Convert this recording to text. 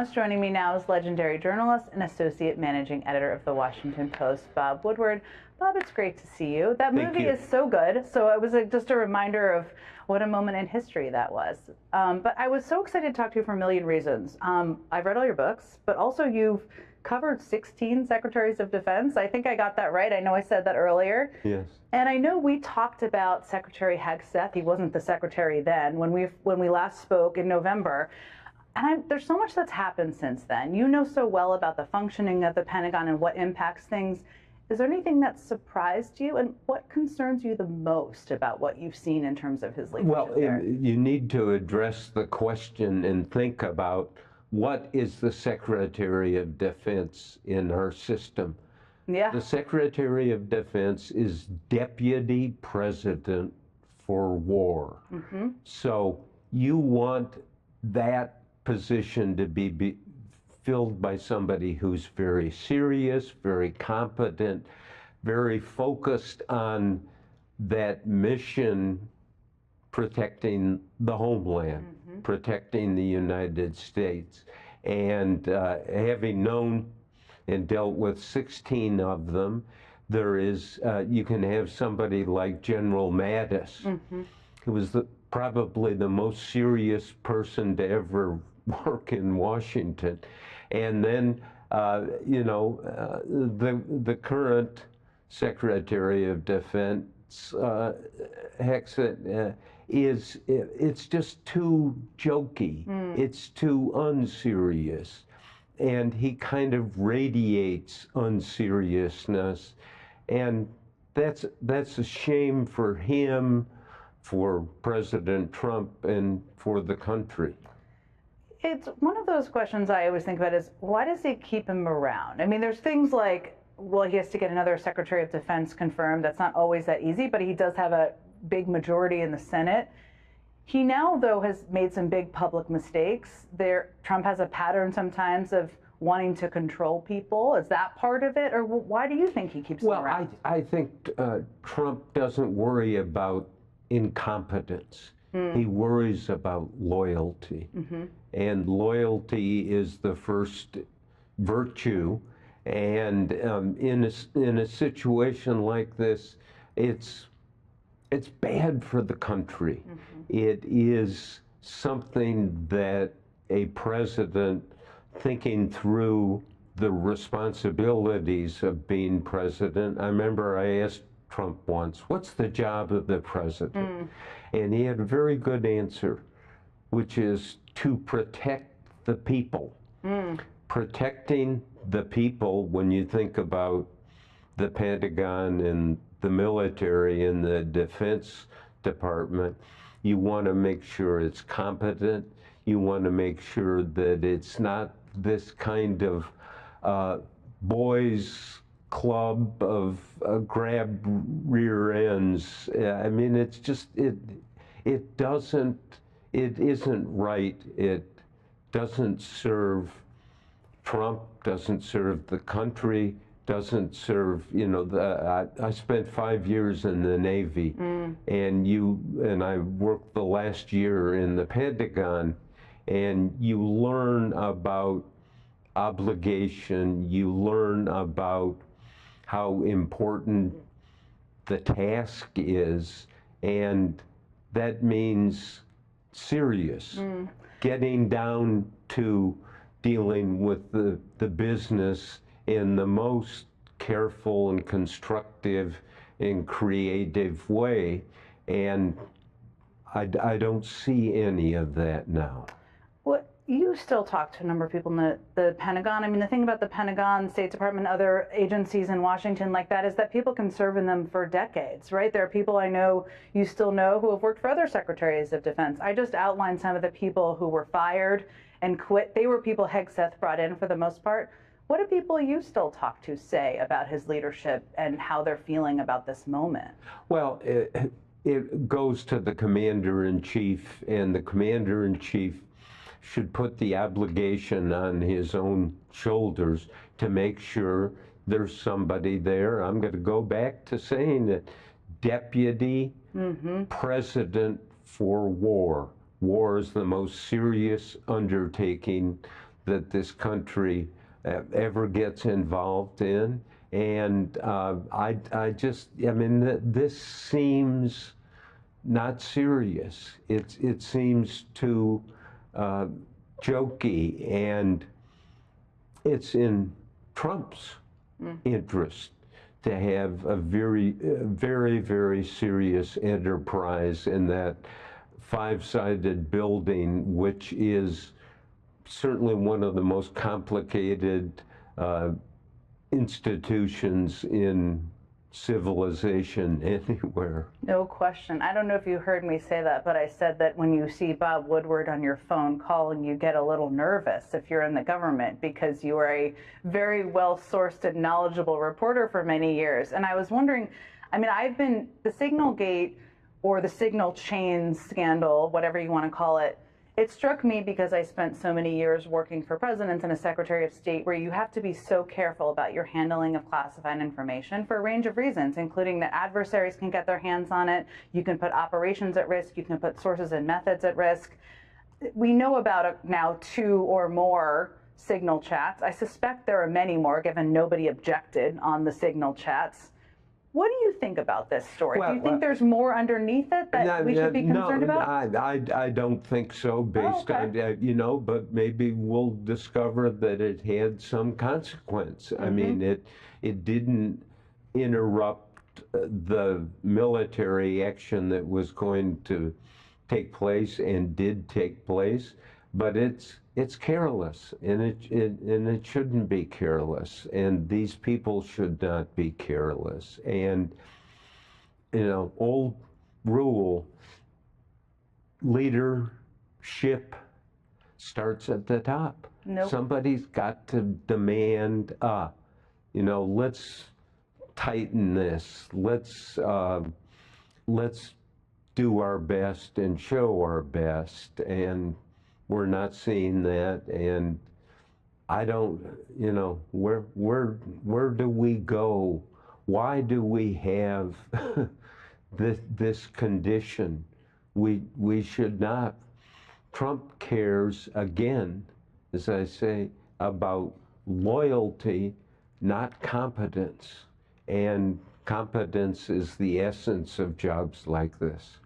Joining me now is legendary journalist and associate managing editor of the Washington Post, Bob Woodward. Bob, it's great to see you. That movie is so good. So it was just a reminder of what a moment in history that was. But I was so excited to talk to you for a million reasons. I've read all your books, but also you've covered 16 secretaries of defense. I think I got that right. I know I said that earlier. Yes. And I know we talked about Secretary Hegseth. He wasn't the secretary then when we last spoke in November. And there's so much that's happened since then. You know so well about the functioning of the Pentagon and what impacts things. Is there anything that surprised you, and what concerns you the most about what you've seen in terms of his leadership? Well, you need to address the question and think about what is the Secretary of Defense in our system. Yeah. The Secretary of Defense is Deputy President for War. Mm-hmm. So you want that position to be filled by somebody who's very serious, very competent, very focused on that mission, protecting the homeland, mm-hmm. protecting the United States. And having known and dealt with 16 of them, there is, you can have somebody like General Mattis, mm-hmm. who was probably the most serious person to ever work in Washington. And then, the current Secretary of Defense, Hegseth, it's just too jokey. It's too unserious. And he kind of radiates unseriousness. And that's a shame for him, for President Trump, and for the country. It's one of those questions I always think about is, why does he keep him around? I mean, there's things like, well, he has to get another Secretary of Defense confirmed. That's not always that easy, but he does have a big majority in the Senate. He now, though, has made some big public mistakes. Trump has a pattern sometimes of wanting to control people. Is that part of it? Or why do you think he keeps him around? Well, I think Trump doesn't worry about incompetence. He worries about loyalty. Mm-hmm. And loyalty is the first virtue. And in a situation like this, it's bad for the country. Mm-hmm. It is something that a president, thinking through the responsibilities of being president. I remember I asked Trump once, what's the job of the president? And he had a very good answer, which is to protect the people. Protecting the people, when you think about the Pentagon and the military and the Defense Department, you want to make sure it's competent. You want to make sure that it's not this kind of boys club of grab rear ends. I mean, it's just, it isn't right. It doesn't serve Trump, doesn't serve the country, doesn't serve, I spent 5 years in the Navy, and I worked the last year in the Pentagon, and you learn about obligation, you learn about how important the task is, and that means serious. Getting down to dealing with the business in the most careful and constructive and creative way, and I don't see any of that now. Well, you still talk to a number of people in the Pentagon. I mean, the thing about the Pentagon, State Department, other agencies in Washington like that is that people can serve in them for decades, right? There are people I know, you still know, who have worked for other secretaries of defense. I just outlined some of the people who were fired and quit. They were people Hegseth brought in for the most part. What do people you still talk to say about his leadership and how they're feeling about this moment? Well, it goes to the commander-in-chief, and the commander-in-chief should put the obligation on his own shoulders to make sure there's somebody there. I'm going to go back to saying that Deputy President for War. War is the most serious undertaking that this country ever gets involved in. And I mean, this seems not serious. It seems too jokey, and it's in Trump's interest to have a very, very serious enterprise in that five-sided building, which is certainly one of the most complicated institutions in civilization anywhere. No question. I don't know if you heard me say that, but I said that when you see Bob Woodward on your phone calling, you get a little nervous if you're in the government, because you are a very well-sourced and knowledgeable reporter for many years. And I was wondering, I mean, I've been, the Signal Gate or the signal chain scandal, whatever you want to call it, it struck me because I spent so many years working for presidents and a Secretary of State, where you have to be so careful about your handling of classified information for a range of reasons, including that adversaries can get their hands on it, you can put operations at risk, you can put sources and methods at risk. We know about now 2 or more Signal chats. I suspect there are many more, given nobody objected on the Signal chats. What do you think about this story? Well, do you think there's more underneath it that we should be concerned about? I don't think so, based on, you know, but maybe we'll discover that it had some consequence. I mean, it didn't interrupt the military action that was going to take place and did take place, but it's careless, and it shouldn't be careless, and these people should not be careless. And you know, old rule, leadership starts at the top. Nope. Somebody's got to demand, you know, let's tighten this, let's do our best and show our best, and we're not seeing that. And I don't, you know, where do we go? Why do we have this condition? We should not. Trump cares, again, as I say, about loyalty, not competence. And competence is the essence of jobs like this.